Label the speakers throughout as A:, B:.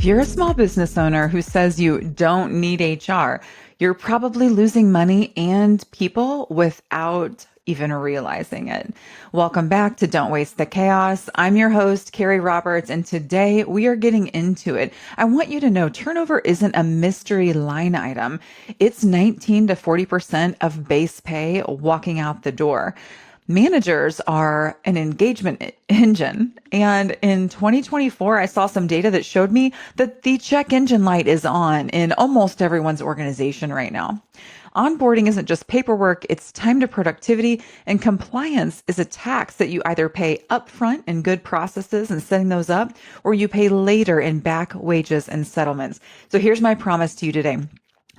A: you're a small business owner who says you don't need HR, you're probably losing money and people without even realizing it. Welcome back to Don't Waste the Chaos. I'm your host, Kerri Roberts, and today we are getting into it. I want you to know turnover isn't a mystery line item. It's 19 to 40% of base pay walking out the door. Managers are an engagement engine. And in 2024, I saw some data that showed me that the check engine light is on in almost everyone's organization right now. Onboarding isn't just paperwork, it's time to productivity, and compliance is a tax that you either pay upfront in good processes and setting those up, or you pay later in back wages and settlements. So here's my promise to you today.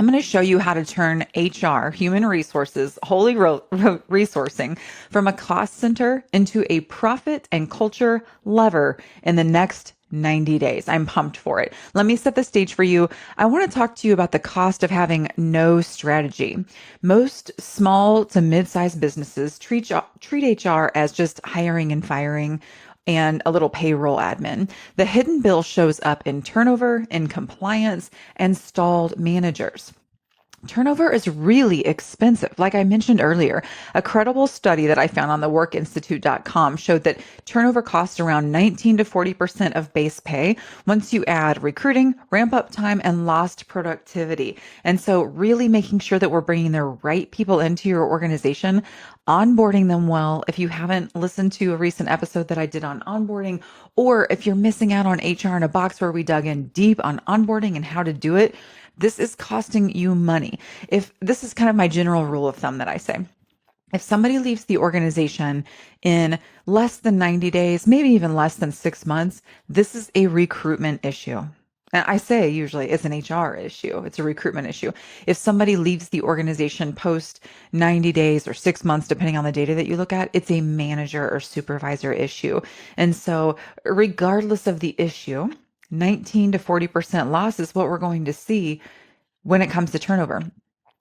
A: I'm going to show you how to turn HR, human resources, holy resourcing, from a cost center into a profit and culture lever in the next 90 days. I'm pumped for it. Let me set the stage for you. I want to talk to you about the cost of having no strategy. Most small to mid-sized businesses treat HR as just hiring and firing and a little payroll admin. The hidden bill shows up in turnover, in compliance, and stalled managers. Turnover is really expensive. Like I mentioned earlier, a credible study that I found on the workinstitute.com showed that turnover costs around 19 to 40% of base pay once you add recruiting, ramp up time, and lost productivity. And so really making sure that we're bringing the right people into your organization, onboarding them well. If you haven't listened to a recent episode that I did on onboarding, or if you're missing out on HR in a Box where we dug in deep on onboarding and how to do it, this is costing you money. If this is kind of my general rule of thumb that I say, if somebody leaves the organization in less than 90 days, maybe even less than 6 months, this is a recruitment issue. And I say usually it's an HR issue. It's a recruitment issue. If somebody leaves the organization post 90 days or 6 months, depending on the data that you look at, it's a manager or supervisor issue. And so regardless of the issue, 19 to 40% loss is what we're going to see when it comes to turnover.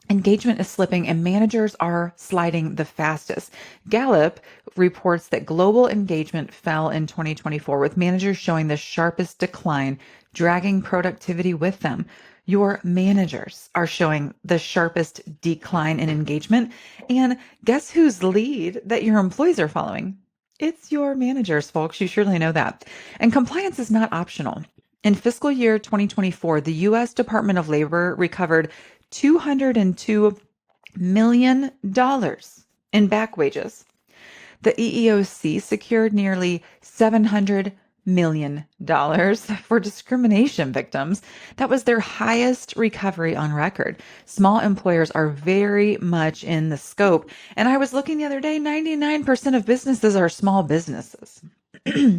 A: Engagement is slipping and managers are sliding the fastest. Gallup reports that global engagement fell in 2024, with managers showing the sharpest decline, dragging productivity with them. Your managers are showing the sharpest decline in engagement. And guess whose lead that your employees are following? It's your managers, folks. You surely know that. And compliance is not optional. In fiscal year 2024, the U.S. Department of Labor recovered $202 million in back wages. The EEOC secured nearly $700 million for discrimination victims. That was their highest recovery on record. Small employers are very much in the scope. And I was looking the other day, 99% of businesses are small businesses.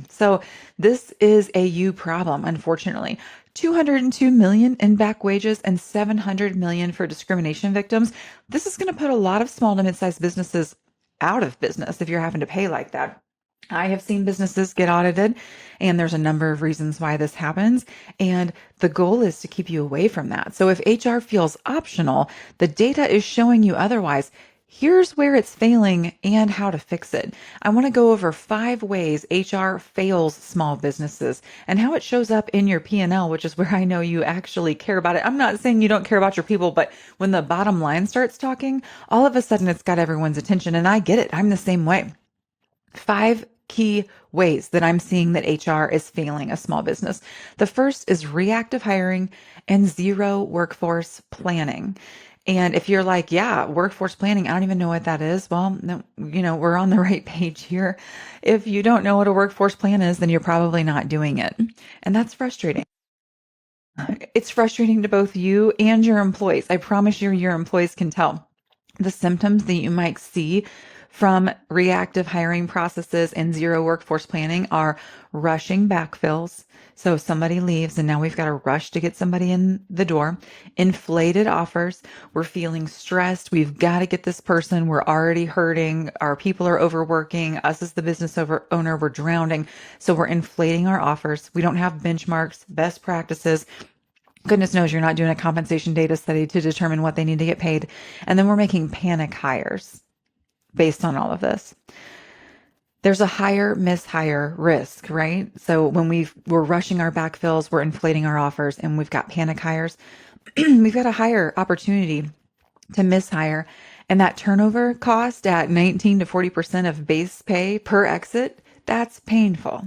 A: So this is a you problem, unfortunately. 202 million in back wages and 700 million for discrimination victims. This is going to put a lot of small to mid-sized businesses out of business if you're having to pay like that. I have seen businesses get audited, and there's a number of reasons why this happens. And the goal is to keep you away from that. So if HR feels optional, the data is showing you otherwise. Here's where it's failing and how to fix it. I want to go over 5 ways HR fails small businesses and how it shows up in your P&L, which is where I know you actually care about it. I'm not saying you don't care about your people, but when the bottom line starts talking, all of a sudden it's got everyone's attention. And I get it. I'm the same way. 5 key ways that I'm seeing that HR is failing a small business. The first is reactive hiring and zero workforce planning. And if you're like, yeah, workforce planning, I don't even know what that is. Well, no, we're on the right page here. If you don't know what a workforce plan is, then you're probably not doing it. And that's frustrating. It's frustrating to both you and your employees. I promise you, your employees can tell. The symptoms that you might see from reactive hiring processes and zero workforce planning are rushing backfills. So somebody leaves and now we've got to rush to get somebody in the door. Inflated offers. We're feeling stressed. We've got to get this person. We're already hurting. Our people are overworking. Us as the business owner, we're drowning. So we're inflating our offers. We don't have benchmarks, best practices. Goodness knows you're not doing a compensation data study to determine what they need to get paid. And then we're making panic hires based on all of this. There's a higher mishire risk, right? So when we're rushing our backfills, we're inflating our offers, and we've got panic hires, we've got a higher opportunity to mishire. And that turnover cost at 19 to 40% of base pay per exit, that's painful.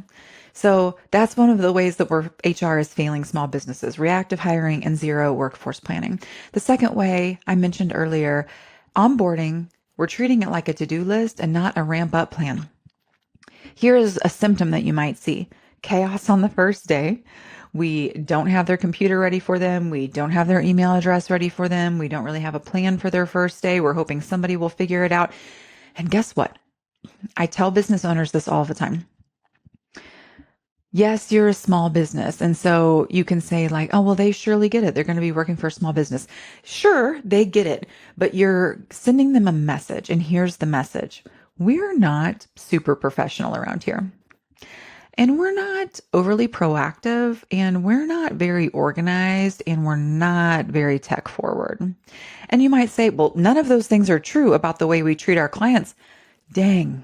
A: So that's one of the ways that HR is failing small businesses: reactive hiring and zero workforce planning. The second way I mentioned earlier, onboarding, we're treating it like a to-do list and not a ramp up plan. Here is a symptom that you might see: chaos on the first day. We don't have their computer ready for them. We don't have their email address ready for them. We don't really have a plan for their first day. We're hoping somebody will figure it out. And guess what? I tell business owners this all the time. Yes, you're a small business. And so you can say like, oh, well, they surely get it. They're going to be working for a small business. Sure, they get it, but you're sending them a message. And here's the message: we're not super professional around here. And we're not overly proactive, and we're not very organized, and we're not very tech forward. And you might say, well, none of those things are true about the way we treat our clients. Dang.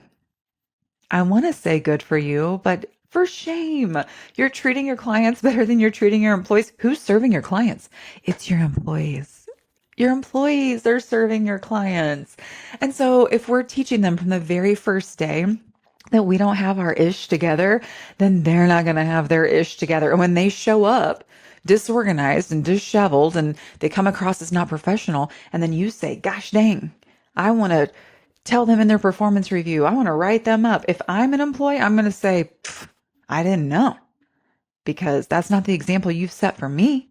A: I want to say good for you, but for shame. You're treating your clients better than you're treating your employees. Who's serving your clients? It's your employees. Your employees are serving your clients. And so if we're teaching them from the very first day that we don't have our ish together, then they're not going to have their ish together. And when they show up disorganized and disheveled and they come across as not professional, and then you say, gosh dang, I want to tell them in their performance review, I want to write them up. If I'm an employee, I'm going to say, I didn't know, because that's not the example you've set for me.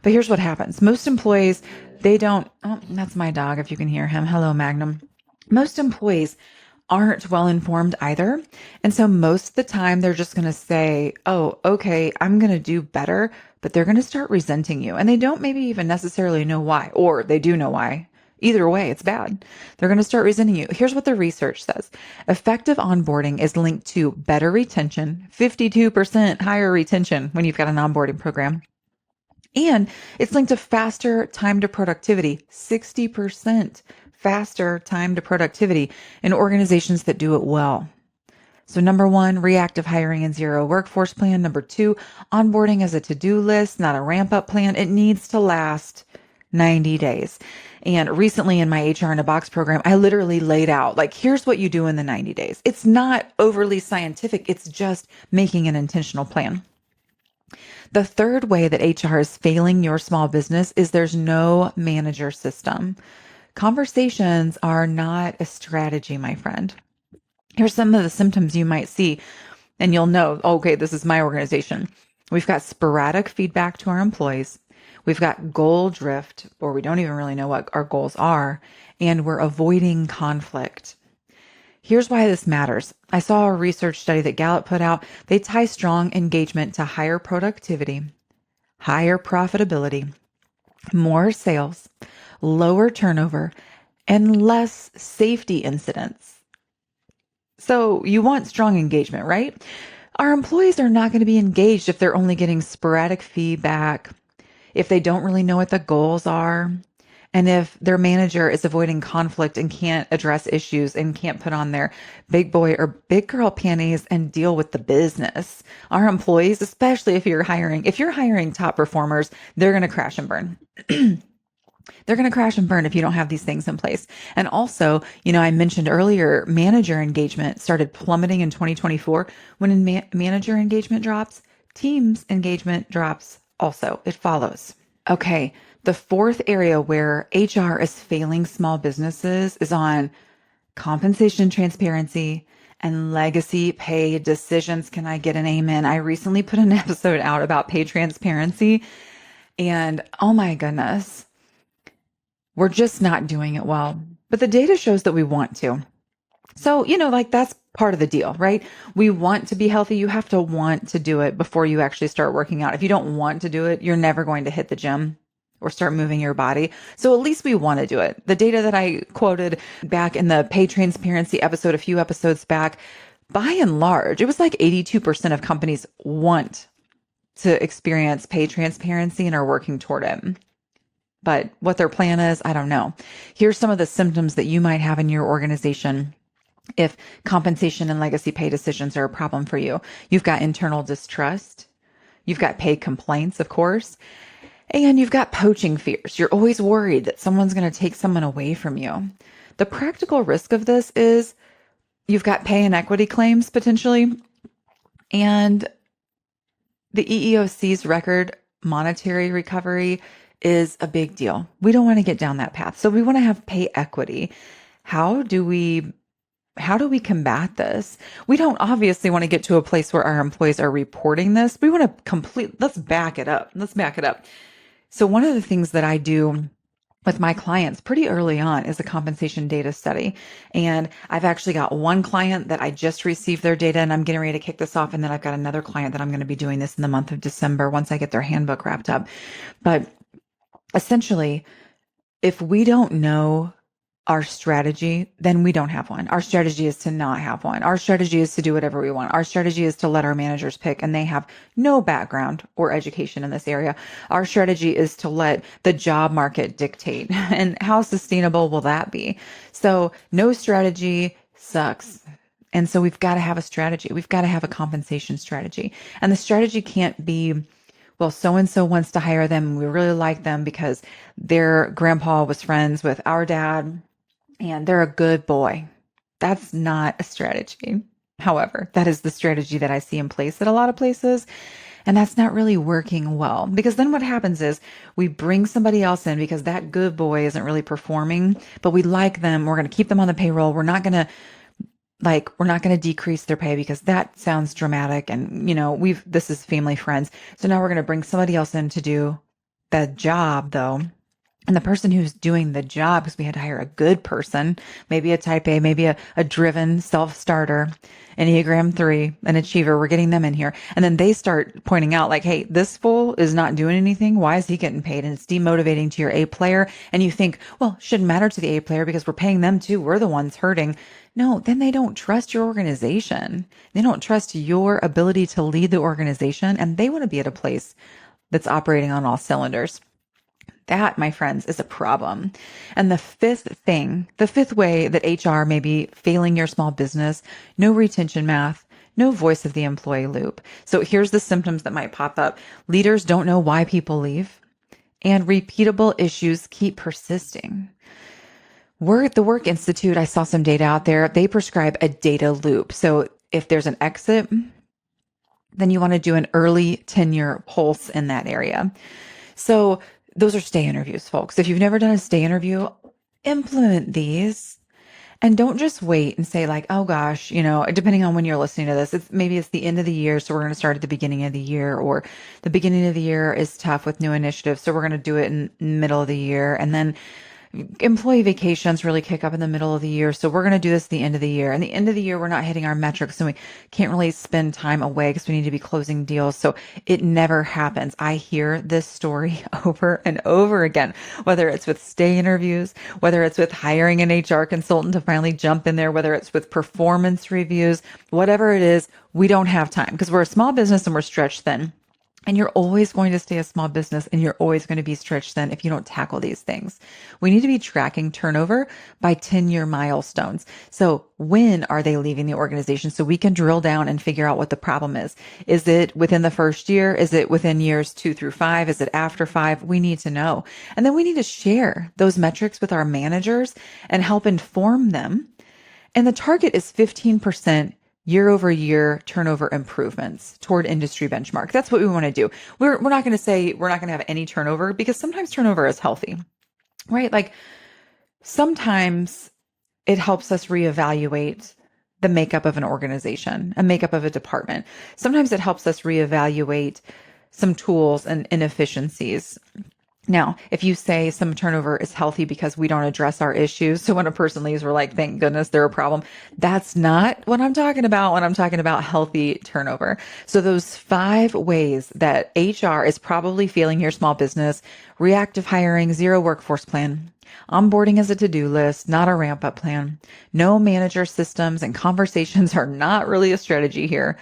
A: But here's what happens. Most employees, they don't, oh, that's my dog, if you can hear him. Hello, Magnum. Most employees aren't well informed either. And so most of the time they're just going to say, oh, okay, I'm going to do better, but they're going to start resenting you. And they don't maybe even necessarily know why, or they do know why. Either way, it's bad. They're going to start resenting you. Here's what the research says. Effective onboarding is linked to better retention, 52% higher retention when you've got an onboarding program. And it's linked to faster time to productivity, 60% faster time to productivity in organizations that do it well. So number one, reactive hiring and zero workforce plan. Number two, onboarding as a to-do list, not a ramp-up plan. It needs to last 90 days. And recently in my HR in a Box program, I literally laid out, like, here's what you do in the 90 days. It's not overly scientific. It's just making an intentional plan. The third way that HR is failing your small business is there's no manager system. Conversations are not a strategy, my friend. Here's some of the symptoms you might see, and you'll know, okay, this is my organization. We've got sporadic feedback to our employees. We've got goal drift, or we don't even really know what our goals are, and we're avoiding conflict. Here's why this matters. I saw a research study that Gallup put out. They tie strong engagement to higher productivity, higher profitability, more sales, lower turnover, and less safety incidents. So you want strong engagement, right? Our employees are not going to be engaged if they're only getting sporadic feedback, if they don't really know what the goals are, and if their manager is avoiding conflict and can't address issues and can't put on their big boy or big girl panties and deal with the business. Our employees, especially if you're hiring top performers, they're going to crash and burn. They're going to crash and burn if you don't have these things in place. And also, I mentioned earlier, manager engagement started plummeting in 2024. When manager engagement drops, teams engagement drops also. It follows. Okay. The fourth area where HR is failing small businesses is on compensation transparency and legacy pay decisions. Can I get an amen? I recently put an episode out about pay transparency, and oh my goodness, we're just not doing it well. But the data shows that we want to. So, that's part of the deal, right? We want to be healthy. You have to want to do it before you actually start working out. If you don't want to do it, you're never going to hit the gym or start moving your body. So at least we want to do it. The data that I quoted back in the pay transparency episode, a few episodes back, by and large, it was like 82% of companies want to experience pay transparency and are working toward it. But what their plan is, I don't know. Here's some of the symptoms that you might have in your organization. If compensation and legacy pay decisions are a problem for you, you've got internal distrust, you've got pay complaints, of course, and you've got poaching fears. You're always worried that someone's going to take someone away from you. The practical risk of this is you've got pay inequity claims potentially, and the EEOC's record monetary recovery is a big deal. We don't want to get down that path. So we want to have pay equity. How do we combat this? We don't obviously want to get to a place where our employees are reporting this. We want to let's back it up. So one of the things that I do with my clients pretty early on is a compensation data study. And I've actually got one client that I just received their data and I'm getting ready to kick this off. And then I've got another client that I'm going to be doing this in the month of December once I get their handbook wrapped up. But essentially, if we don't know our strategy, then we don't have one. Our strategy is to not have one. Our strategy is to do whatever we want. Our strategy is to let our managers pick, and they have no background or education in this area. Our strategy is to let the job market dictate. And how sustainable will that be? So no strategy sucks. And so we've got to have a strategy. We've got to have a compensation strategy. And the strategy can't be, well, so-and-so wants to hire them. We really like them because their grandpa was friends with our dad and they're a good boy. That's not a strategy. However, that is the strategy that I see in place at a lot of places. And that's not really working well, because then what happens is we bring somebody else in because that good boy isn't really performing, but we like them. We're going to keep them on the payroll. We're not going to decrease their pay because that sounds dramatic. And, this is family friends. So now we're going to bring somebody else in to do the job though. And the person who's doing the job, because we had to hire a good person, maybe a type A, maybe a driven self-starter, Enneagram 3, an achiever, we're getting them in here. And then they start pointing out like, hey, this fool is not doing anything. Why is he getting paid? And it's demotivating to your A player. And you think, well, shouldn't matter to the A player because we're paying them too. We're the ones hurting. No, then they don't trust your organization. They don't trust your ability to lead the organization. And they want to be at a place that's operating on all cylinders. That, my friends, is a problem. And the fifth way that HR may be failing your small business, no retention math, no voice of the employee loop. So here's the symptoms that might pop up. Leaders don't know why people leave, and repeatable issues keep persisting. The Work Institute, I saw some data out there. They prescribe a data loop. So if there's an exit, then you want to do an early tenure pulse in that area. So those are stay interviews, folks. If you've never done a stay interview, implement these and don't just wait and say like, oh gosh, depending on when you're listening to this, maybe it's the end of the year. So we're going to start at the beginning of the year, or the beginning of the year is tough with new initiatives. So we're going to do it in the middle of the year. And then employee vacations really kick up in the middle of the year. So we're going to do this at the end of the year. And the end of the year, we're not hitting our metrics and we can't really spend time away because we need to be closing deals. So it never happens. I hear this story over and over again, whether it's with stay interviews, whether it's with hiring an HR consultant to finally jump in there, whether it's with performance reviews, whatever it is, we don't have time because we're a small business and we're stretched thin. And you're always going to stay a small business and you're always going to be stretched thin if you don't tackle these things. We need to be tracking turnover by 10-year milestones. So when are they leaving the organization so we can drill down and figure out what the problem is? Is it within the first year? Is it within years 2 through 5? Is it after 5? We need to know. And then we need to share those metrics with our managers and help inform them. And the target is 15% year-over-year turnover improvements toward industry benchmark. That's what we want to do. We're not going to say we're not going to have any turnover because sometimes turnover is healthy, right? Like sometimes it helps us reevaluate the makeup of an organization, a makeup of a department. Sometimes it helps us reevaluate some tools and inefficiencies. Now, if you say some turnover is healthy because we don't address our issues, so when a person leaves, we're like, thank goodness they're a problem. That's not what I'm talking about when I'm talking about healthy turnover. So those 5 ways that HR is probably failing your small business: reactive hiring, zero workforce plan, onboarding is a to-do list, not a ramp-up plan, no manager systems, and conversations are not really a strategy here,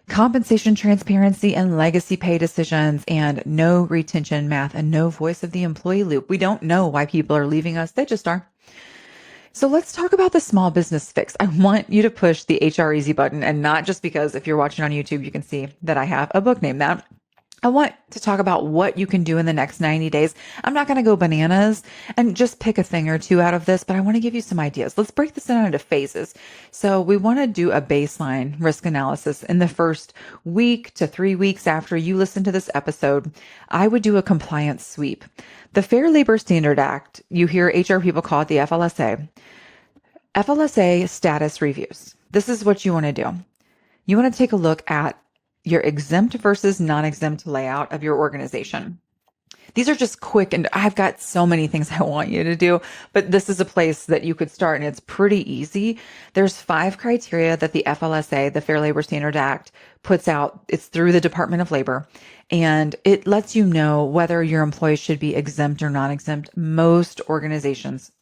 A: compensation transparency and legacy pay decisions, and no retention math and no voice of the employee loop. We don't know why people are leaving us. They just are. So let's talk about the small business fix. I want you to push the HR Easy button, and not just because if you're watching on YouTube, you can see that I have a book named that. I want to talk about what you can do in the next 90 days. I'm not going to go bananas and just pick a thing or two out of this, but I want to give you some ideas. Let's break this down into phases. So we want to do a baseline risk analysis in the first week to 3 weeks after you listen to this episode. I would do a compliance sweep. The Fair Labor Standard Act, you hear HR people call it the FLSA. FLSA status reviews. This is what you want to do. You want to take a look at your exempt versus non-exempt layout of your organization. These are just quick, and I've got so many things I want you to do, but this is a place that you could start, and it's pretty easy. There's 5 criteria that the FLSA, the Fair Labor Standard Act, puts out. It's through the Department of Labor, and it lets you know whether your employees should be exempt or non-exempt. Most organizations,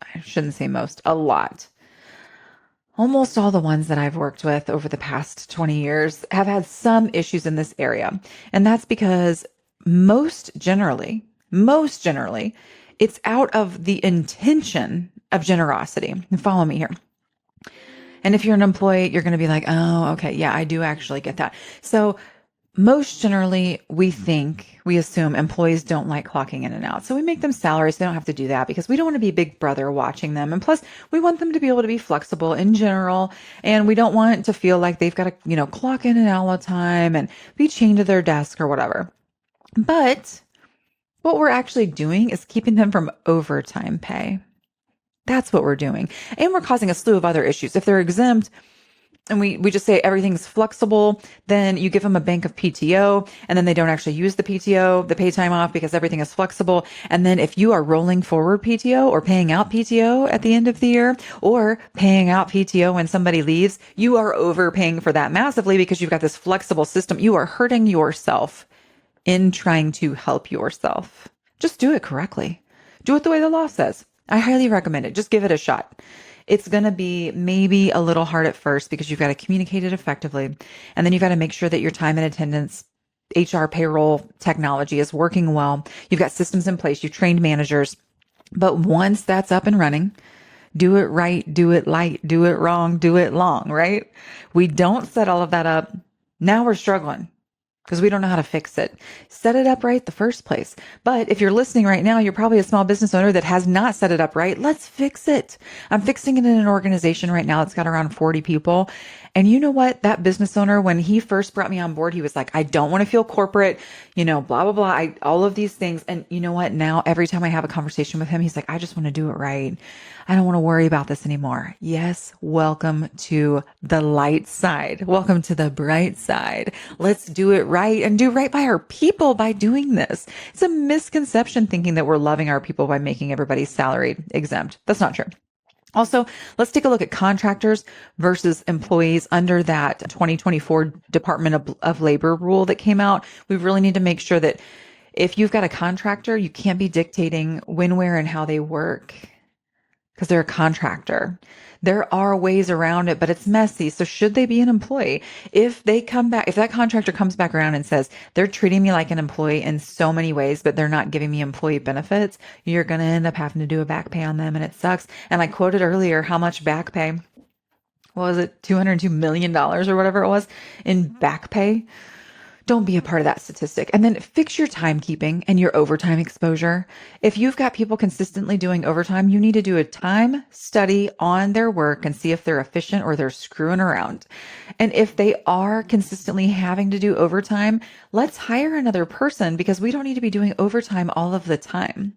A: I shouldn't say most, a lot. Almost all the ones that I've worked with over the past 20 years have had some issues in this area. And that's because most generally, it's out of the intention of generosity. And follow me here. And if you're an employee, you're going to be like, oh, okay, yeah, I do actually get that. So most generally, we assume employees don't like clocking in and out. So we make them salaries. They don't have to do that because we don't want to be Big Brother watching them. And plus, we want them to be able to be flexible in general. And we don't want to feel like they've got to, clock in and out all the time and be chained to their desk or whatever. But what we're actually doing is keeping them from overtime pay. That's what we're doing. And we're causing a slew of other issues. If they're exempt, and we just say everything's flexible, then you give them a bank of PTO, and then they don't actually use the PTO, the pay time off, because everything is flexible. And then if you are rolling forward PTO or paying out PTO at the end of the year, or paying out PTO when somebody leaves, you are overpaying for that massively because you've got this flexible system. You are hurting yourself in trying to help yourself. Just do it correctly. Do it the way the law says. I highly recommend it. Just give it a shot. It's going to be maybe a little hard at first because you've got to communicate it effectively. And then you've got to make sure that your time and attendance, HR payroll technology is working well. You've got systems in place. You've trained managers. But once that's up and running, do it right, do it light, do it wrong, do it long, right? We don't set all of that up. Now we're struggling because we don't know how to fix it. Set it up right the first place. But if you're listening right now, you're probably a small business owner that has not set it up right. Let's fix it. I'm fixing it in an organization right now that's got around 40 people. And you know what? That business owner, when he first brought me on board, he was like, I don't want to feel corporate, blah, blah, blah. All of these things. And you know what? Now, every time I have a conversation with him, he's like, I just want to do it right. I don't want to worry about this anymore. Yes. Welcome to the light side. Welcome to the bright side. Let's do it right and do right by our people by doing this. It's a misconception thinking that we're loving our people by making everybody salaried exempt. That's not true. Also, let's take a look at contractors versus employees under that 2024 Department of Labor rule that came out. We really need to make sure that if you've got a contractor, you can't be dictating when, where, and how they work because they're a contractor. There are ways around it, but it's messy. So should they be an employee? If they come back, if that contractor comes back around and says, they're treating me like an employee in so many ways, but they're not giving me employee benefits, you're going to end up having to do a back pay on them. And it sucks. And I quoted earlier how much back pay, what was it? $202 million or whatever it was in back pay. Don't be a part of that statistic. And then fix your timekeeping and your overtime exposure. If you've got people consistently doing overtime, you need to do a time study on their work and see if they're efficient or they're screwing around. And if they are consistently having to do overtime, let's hire another person because we don't need to be doing overtime all of the time.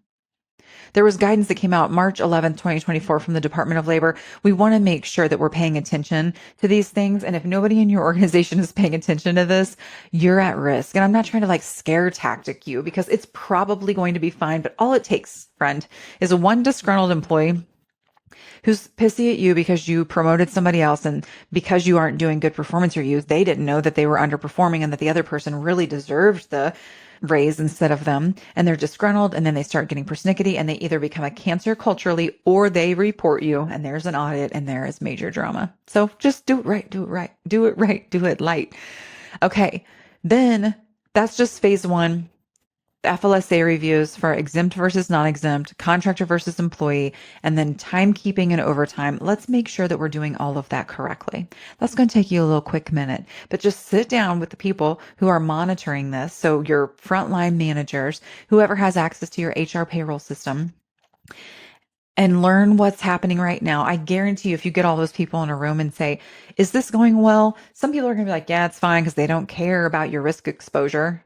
A: There was guidance that came out March 11th, 2024 from the Department of Labor. We want to make sure that we're paying attention to these things. And if nobody in your organization is paying attention to this, you're at risk. And I'm not trying to scare tactic you because it's probably going to be fine. But all it takes, friend, is one disgruntled employee who's pissy at you because you promoted somebody else and because you aren't doing good performance reviews, they didn't know that they were underperforming and that the other person really deserved the raise instead of them. And they're disgruntled and then they start getting persnickety and they either become a cancer culturally or they report you and there's an audit and there is major drama. So just do it right, do it right, do it right, do it light. Okay. Then that's just phase one. FLSA reviews for exempt versus non-exempt, contractor versus employee, and then timekeeping and overtime. Let's make sure that we're doing all of that correctly. That's going to take you a little quick minute, but just sit down with the people who are monitoring this. So your frontline managers, whoever has access to your HR payroll system, and learn what's happening right now. I guarantee you, if you get all those people in a room and say, is this going well? Some people are going to be like, yeah, it's fine because they don't care about your risk exposure.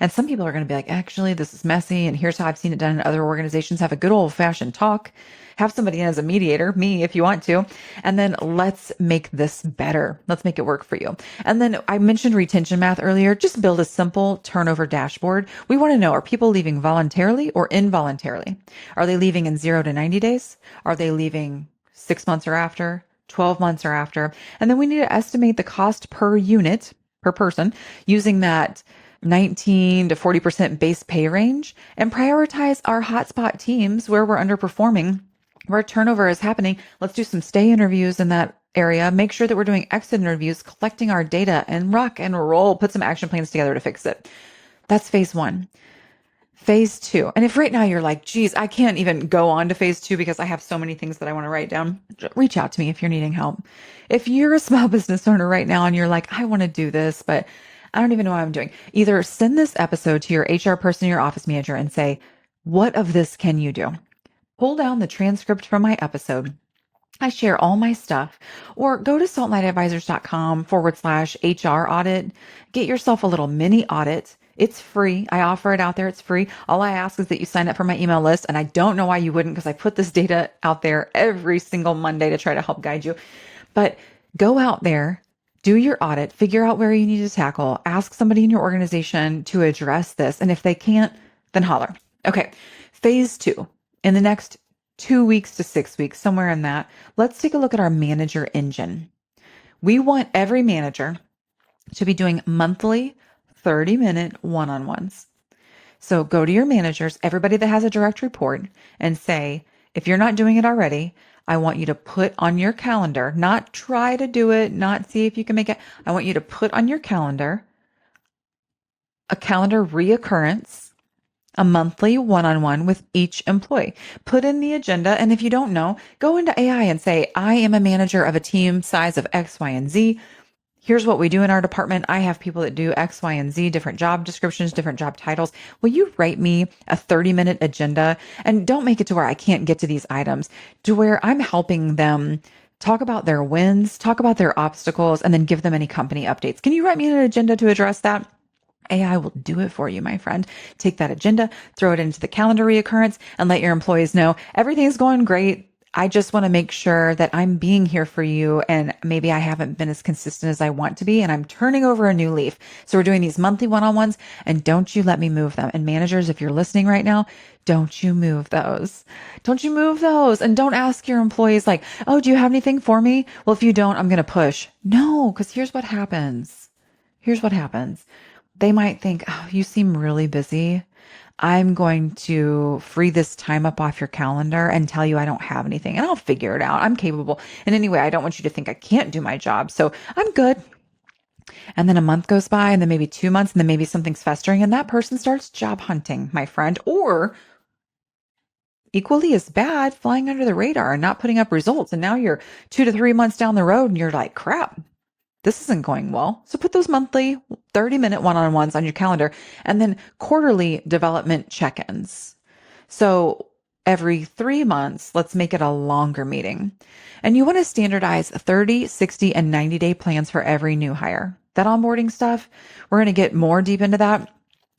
A: And some people are going to be like, actually, this is messy. And here's how I've seen it done in other organizations. Have a good old fashioned talk. Have somebody in as a mediator, me, if you want to. And then let's make this better. Let's make it work for you. And then I mentioned retention math earlier. Just build a simple turnover dashboard. We want to know, are people leaving voluntarily or involuntarily? Are they leaving in 0 to 90 days? Are they leaving 6 months or after, 12 months or after? And then we need to estimate the cost per unit, per person, using that 19 to 40% base pay range, and prioritize our hotspot teams where we're underperforming, where turnover is happening. Let's do some stay interviews in that area. Make sure that we're doing exit interviews, collecting our data, and rock and roll. Put some action plans together to fix it. That's phase 1. Phase 2. And if right now you're like, geez, I can't even go on to phase 2 because I have so many things that I want to write down, reach out to me if you're needing help. If you're a small business owner right now and you're like, I want to do this, but I don't even know what I'm doing. Either send this episode to your HR person, your office manager, and say, what of this can you do? Pull down the transcript from my episode. I share all my stuff, or go to saltlightadvisors.com/HR audit. Get yourself a little mini audit. It's free. I offer it out there. It's free. All I ask is that you sign up for my email list. And I don't know why you wouldn't, because I put this data out there every single Monday to try to help guide you. But go out there, do your audit, figure out where you need to tackle, ask somebody in your organization to address this. And if they can't, then holler. Okay. Phase 2, in the next 2 weeks to 6 weeks, somewhere in that, let's take a look at our manager engine. We want every manager to be doing monthly 30-minute one-on-ones. So go to your managers, everybody that has a direct report, and say, if you're not doing it already, I want you to put on your calendar, not try to do it, not see if you can make it. I want you to put on your calendar a calendar reoccurrence, a monthly one-on-one with each employee. Put in the agenda. And if you don't know, go into AI and say, I am a manager of a team size of X, Y, and Z. Here's what we do in our department. I have people that do X, Y, and Z, different job descriptions, different job titles. Will you write me a 30-minute agenda? And don't make it to where I can't get to these items, to where I'm helping them talk about their wins, talk about their obstacles, and then give them any company updates. Can you write me an agenda to address that? AI will do it for you, my friend. Take that agenda, throw it into the calendar reoccurrence, and let your employees know everything's going great. I just want to make sure that I'm being here for you, and maybe I haven't been as consistent as I want to be, and I'm turning over a new leaf. So we're doing these monthly one-on-ones, and don't you let me move them. And managers, if you're listening right now, don't you move those. Don't you move those. And don't ask your employees like, oh, do you have anything for me? Well, if you don't, I'm going to push. No, because here's what happens. Here's what happens. They might think, oh, you seem really busy. I'm going to free this time up off your calendar and tell you I don't have anything, and I'll figure it out. I'm capable. And anyway, I don't want you to think I can't do my job. So I'm good. And then a month goes by, and then maybe 2 months, and then maybe something's festering, and that person starts job hunting, my friend, or equally as bad, flying under the radar and not putting up results. And now you're 2 to 3 months down the road and you're like, crap, this isn't going well. So put those monthly 30-minute one-on-ones on your calendar, and then quarterly development check-ins. So every 3 months, let's make it a longer meeting. And you want to standardize 30, 60, and 90-day plans for every new hire. That onboarding stuff, we're going to get more deep into that.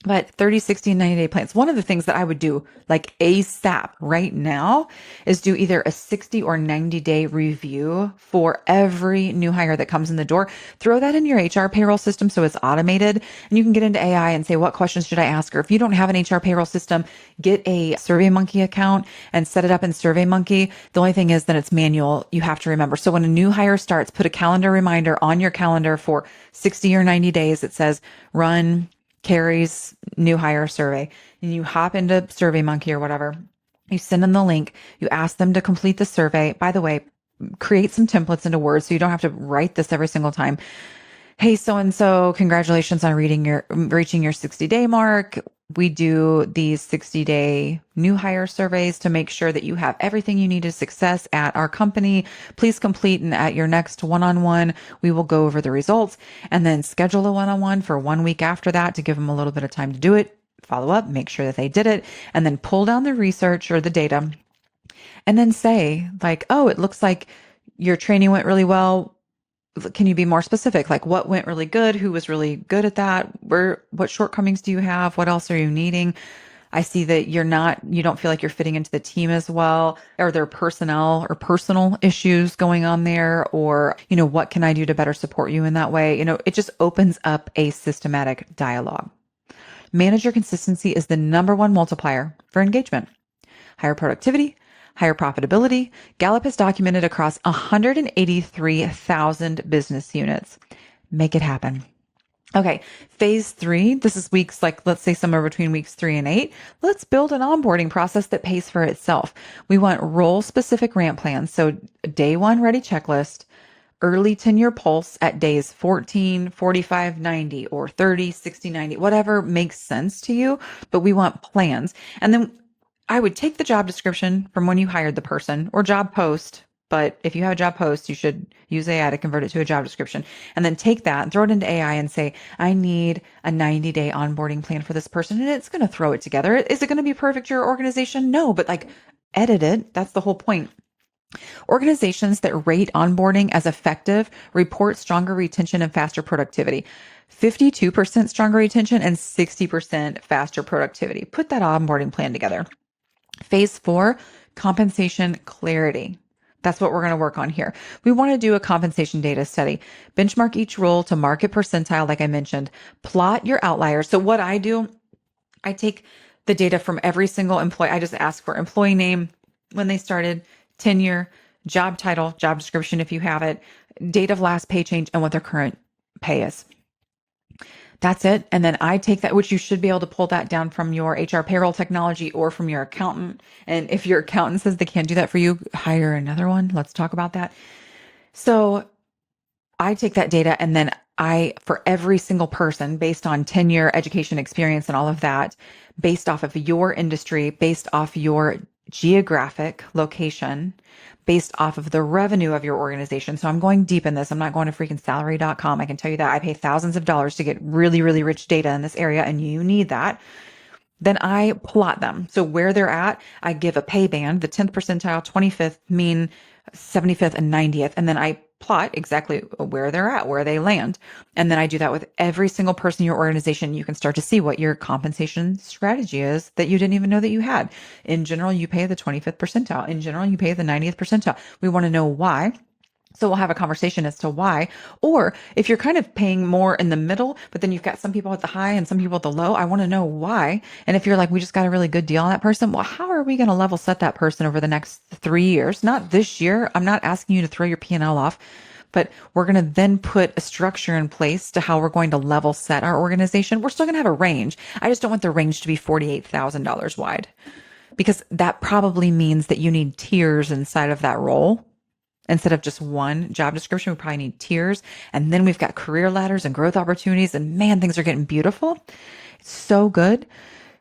A: But 30, 60, and 90-day plans. One of the things that I would do like ASAP right now is do either a 60 or 90-day review for every new hire that comes in the door. Throw that in your HR payroll system so it's automated, and you can get into AI and say, what questions should I ask her? If you don't have an HR payroll system, get a SurveyMonkey account and set it up in SurveyMonkey. The only thing is that it's manual. You have to remember. So when a new hire starts, put a calendar reminder on your calendar for 60 or 90 days. It says run Kerri's new hire survey, and you hop into SurveyMonkey or whatever. You send them the link. You ask them to complete the survey. By the way, create some templates into Word so you don't have to write this every single time. Hey, so-and-so, congratulations on reaching your 60-day mark. We do these 60-day new hire surveys to make sure that you have everything you need to success at our company. Please complete, and at your next one-on-one, we will go over the results and then schedule a one-on-one for 1 week after that to give them a little bit of time to do it, follow up, make sure that they did it, and then pull down the research or the data and then say like, oh, it looks like your training went really well. Can you be more specific? Like what went really good? Who was really good at that? What shortcomings do you have? What else are you needing? I see that you don't feel like you're fitting into the team as well. Are there personnel or personal issues going on there? Or, what can I do to better support you in that way? It just opens up a systematic dialogue. Manager consistency is the number one multiplier for engagement. Higher productivity, higher profitability. Gallup has documented across 183,000 business units. Make it happen. Okay, phase 3, this is weeks, let's say somewhere between weeks 3 and 8. Let's build an onboarding process that pays for itself. We want role-specific ramp plans. So day 1 ready checklist, early tenure pulse at days 14, 45, 90, or 30, 60, 90, whatever makes sense to you. But we want plans. And then I would take the job description from when you hired the person or job post. But if you have a job post, you should use AI to convert it to a job description and then take that and throw it into AI and say, I need a 90-day onboarding plan for this person. And it's going to throw it together. Is it going to be perfect for your organization? No, but edit it. That's the whole point. Organizations that rate onboarding as effective report stronger retention and faster productivity. 52% stronger retention and 60% faster productivity. Put that onboarding plan together. Phase 4, compensation clarity. That's what we're going to work on here. We want to do a compensation data study. Benchmark each role to market percentile, like I mentioned. Plot your outliers. So what I do, I take the data from every single employee. I just ask for employee name, when they started, tenure, job title, job description if you have it, date of last pay change, and what their current pay is. That's it. And then I take that, which you should be able to pull that down from your HR payroll technology or from your accountant. And if your accountant says they can't do that for you, hire another one. Let's talk about that. So I take that data and then for every single person, based on tenure, education, experience, and all of that, based off of your industry, based off your geographic location, based off of the revenue of your organization. So I'm going deep in this. I'm not going to freaking salary.com. I can tell you that I pay thousands of dollars to get really, really rich data in this area, and you need that. Then I plot them. So where they're at, I give a pay band, the 10th percentile, 25th, mean, 75th, and 90th. And then I plot exactly where they're at, where they land. And then I do that with every single person in your organization. You can start to see what your compensation strategy is that you didn't even know that you had. In general, you pay the 25th percentile. In general, you pay the 90th percentile. We want to know why. So we'll have a conversation as to why. Or if you're kind of paying more in the middle, but then you've got some people at the high and some people at the low, I want to know why. And if you're like, we just got a really good deal on that person, well, how are we going to level set that person over the next 3 years? Not this year. I'm not asking you to throw your P&L off, but we're going to then put a structure in place to how we're going to level set our organization. We're still going to have a range. I just don't want the range to be $48,000 wide, because that probably means that you need tiers inside of that role. Instead of just one job description, we probably need tiers. And then we've got career ladders and growth opportunities. And man, things are getting beautiful. It's so good.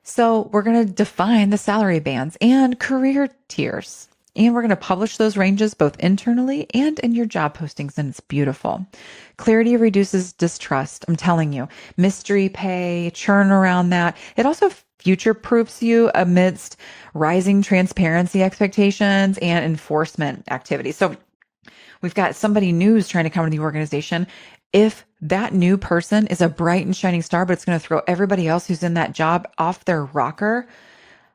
A: So we're going to define the salary bands and career tiers. And we're going to publish those ranges both internally and in your job postings. And it's beautiful. Clarity reduces distrust. I'm telling you, mystery pay, churn around that. It also future proofs you amidst rising transparency expectations and enforcement activity. So we've got somebody new who's trying to come to the organization. If that new person is a bright and shining star, but it's going to throw everybody else who's in that job off their rocker,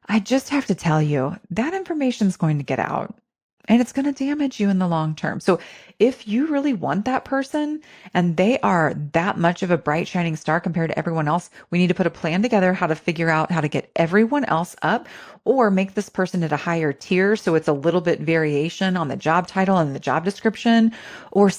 A: I just have to tell you that information is going to get out and it's going to damage you in the long term. So if you really want that person and they are that much of a bright shining star compared to everyone else, we need to put a plan together how to figure out how to get everyone else up or make this person at a higher tier. So it's a little bit variation on the job title and the job description, or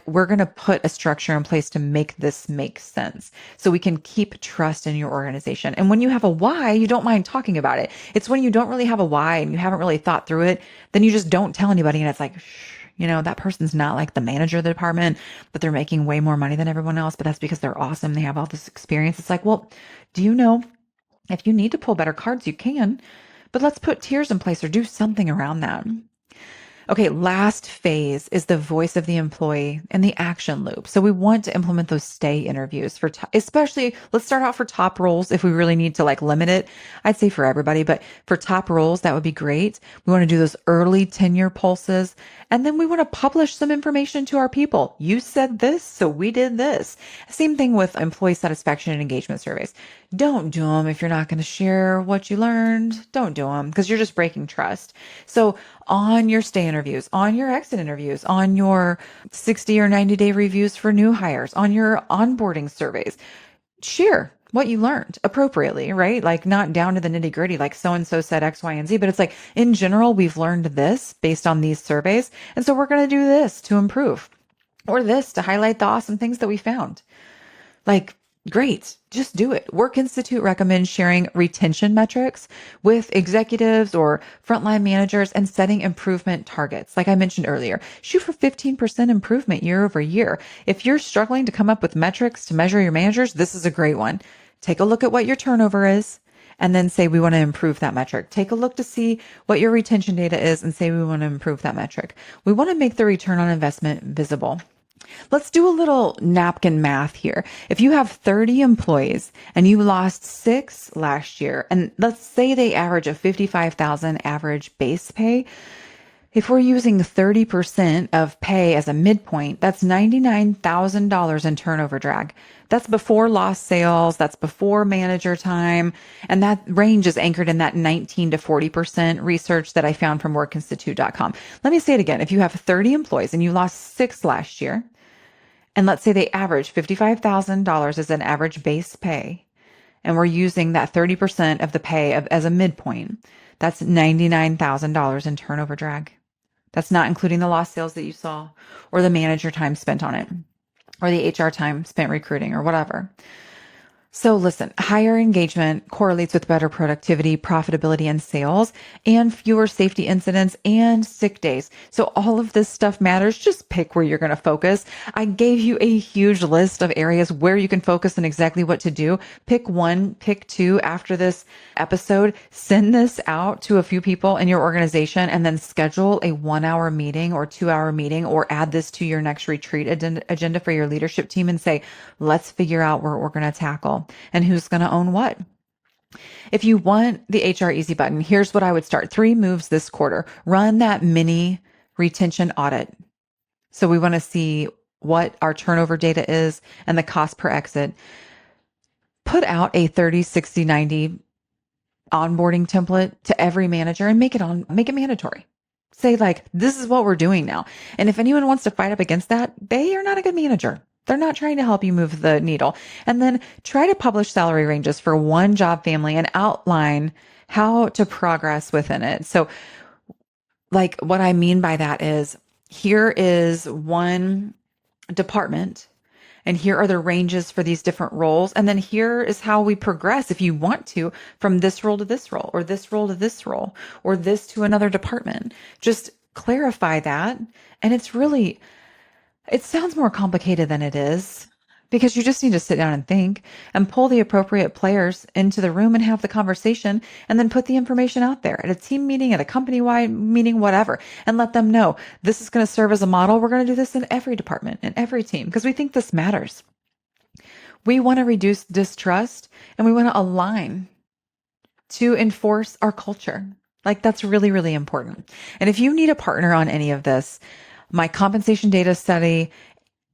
A: we're going to put a structure in place to make this make sense so we can keep trust in your organization. And when you have a why, you don't mind talking about it. It's when you don't really have a why and you haven't really thought through it, then you just don't tell anybody. And it's like, shh, that person's not like the manager of the department, but they're making way more money than everyone else. But that's because they're awesome. They have all this experience. It's like, well, do you know If you need to pull better cards, you can, but let's put tiers in place or do something around that. Okay, last phase is the voice of the employee and the action loop. So we want to implement those stay interviews for, especially, let's start out for top roles if we really need to like limit it. I'd say for everybody, but for top roles, that would be great. We want to do those early tenure pulses. And then we want to publish some information to our people. You said this, so we did this. Same thing with employee satisfaction and engagement surveys. Don't do them if you're not going to share what you learned. Don't do them because you're just breaking trust. So on your stay interviews, on your exit interviews, on your 60 or 90-day reviews for new hires, on your onboarding surveys, share what you learned appropriately, right? Like not down to the nitty gritty, like so-and-so said X, Y, and Z, but it's like in general, we've learned this based on these surveys. And so we're going to do this to improve or this to highlight the awesome things that we found. Like, great, just do it. Work Institute recommends sharing retention metrics with executives or frontline managers and setting improvement targets. Like I mentioned earlier, shoot for 15% improvement year over year. If you're struggling to come up with metrics to measure your managers, this is a great one. Take a look at what your turnover is and then say we want to improve that metric. Take a look to see what your retention data is and say we want to improve that metric. We want to make the return on investment visible. Let's do a little napkin math here. If you have 30 employees and you lost 6 last year, and let's say they average a 55,000 average base pay, if we're using 30% of pay as a midpoint, that's $99,000 in turnover drag. That's before lost sales. That's before manager time. And that range is anchored in that 19 to 40% research that I found from workinstitute.com. Let me say it again. If you have 30 employees and you lost 6 last year, and let's say they average $55,000 as an average base pay, and we're using that 30% of the pay as a midpoint, that's $99,000 in turnover drag. That's not including the lost sales that you saw or the manager time spent on it or the HR time spent recruiting or whatever. So listen, higher engagement correlates with better productivity, profitability, and sales, and fewer safety incidents and sick days. So all of this stuff matters. Just pick where you're going to focus. I gave you a huge list of areas where you can focus and exactly what to do. Pick one, pick two after this episode. Send this out to a few people in your organization and then schedule a 1-hour meeting or 2-hour meeting or add this to your next retreat agenda for your leadership team and say, let's figure out what we're going to tackle and who's going to own what. If you want the HR easy button, here's what I would start. 3 moves this quarter. Run that mini retention audit. So we want to see what our turnover data is and the cost per exit. Put out a 30, 60, 90 onboarding template to every manager and make it mandatory. Say like, this is what we're doing now. And if anyone wants to fight up against that, they are not a good manager. They're not trying to help you move the needle. And then try to publish salary ranges for one job family and outline how to progress within it. So like what I mean by that is here is one department and here are the ranges for these different roles. And then here is how we progress if you want to from this role to this role or this role to this role or this to another department. Just clarify that. And it sounds more complicated than it is because you just need to sit down and think and pull the appropriate players into the room and have the conversation and then put the information out there at a team meeting, at a company-wide meeting, whatever, and let them know this is going to serve as a model. We're going to do this in every department, in every team, because we think this matters. We want to reduce distrust and we want to align to enforce our culture. Like that's really, really important. And if you need a partner on any of this, my compensation data study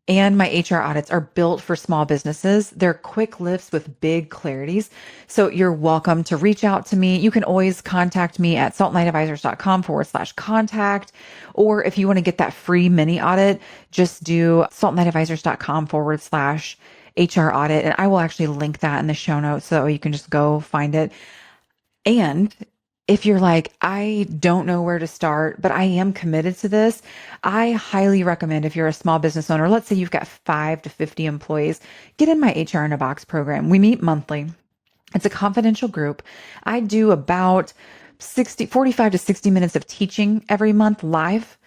A: and my HR audits are built for small businesses. They're quick lifts with big clarities. So you're welcome to reach out to me. You can always contact me at saltlightadvisors.com/contact. Or if you want to get that free mini audit, just do saltlightadvisors.com/HR audit. And I will actually link that in the show notes so you can just go find it. And if you're like, I don't know where to start, but I am committed to this, I highly recommend if you're a small business owner, let's say you've got 5 to 50 employees, get in my HR in a Box program. We meet monthly. It's a confidential group. I do about 45 to 60 minutes of teaching every month live.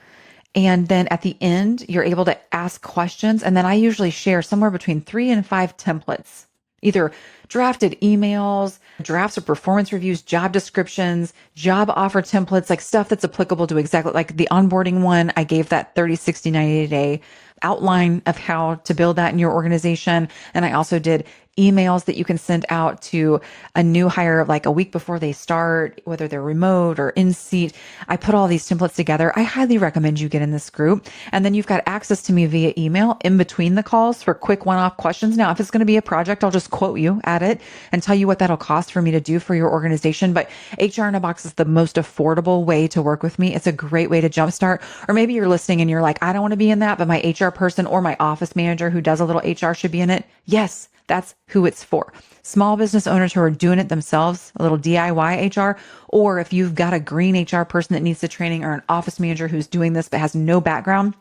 A: And then at the end, you're able to ask questions. And then I usually share somewhere between 3 and 5 templates either drafted emails, drafts of performance reviews, job descriptions, job offer templates, like stuff that's applicable to exactly like the onboarding one. I gave that 30, 60, 90 day outline of how to build that in your organization. And I also did emails that you can send out to a new hire like a week before they start, whether they're remote or in seat. I put all these templates together. I highly recommend you get in this group. And then you've got access to me via email in between the calls for quick one-off questions. Now, if it's going to be a project, I'll just quote you at it and tell you what that'll cost for me to do for your organization. But HR in a Box is the most affordable way to work with me. It's a great way to jumpstart. Or maybe you're listening and you're like, I don't want to be in that, but my HR person or my office manager who does a little HR should be in it. Yes, that's who it's for. Small business owners who are doing it themselves, a little DIY HR, or if you've got a green HR person that needs the training or an office manager who's doing this but has no background,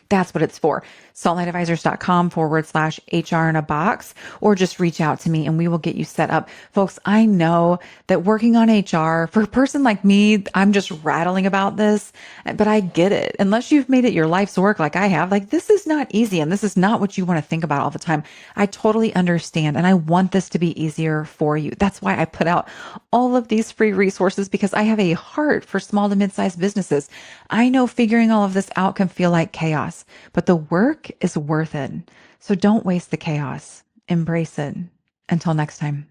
A: that's what it's for. saltlightadvisors.com/HR in a box, or just reach out to me and we will get you set up. Folks, I know that working on HR for a person like me, I'm just rattling about this, but I get it. Unless you've made it your life's work like I have, like this is not easy and this is not what you want to think about all the time. I totally understand. And I want this to be easier for you. That's why I put out all of these free resources, because I have a heart for small to mid-sized businesses. I know figuring all of this out can feel like chaos, but the work is worth it. So don't waste the chaos. Embrace it. Until next time.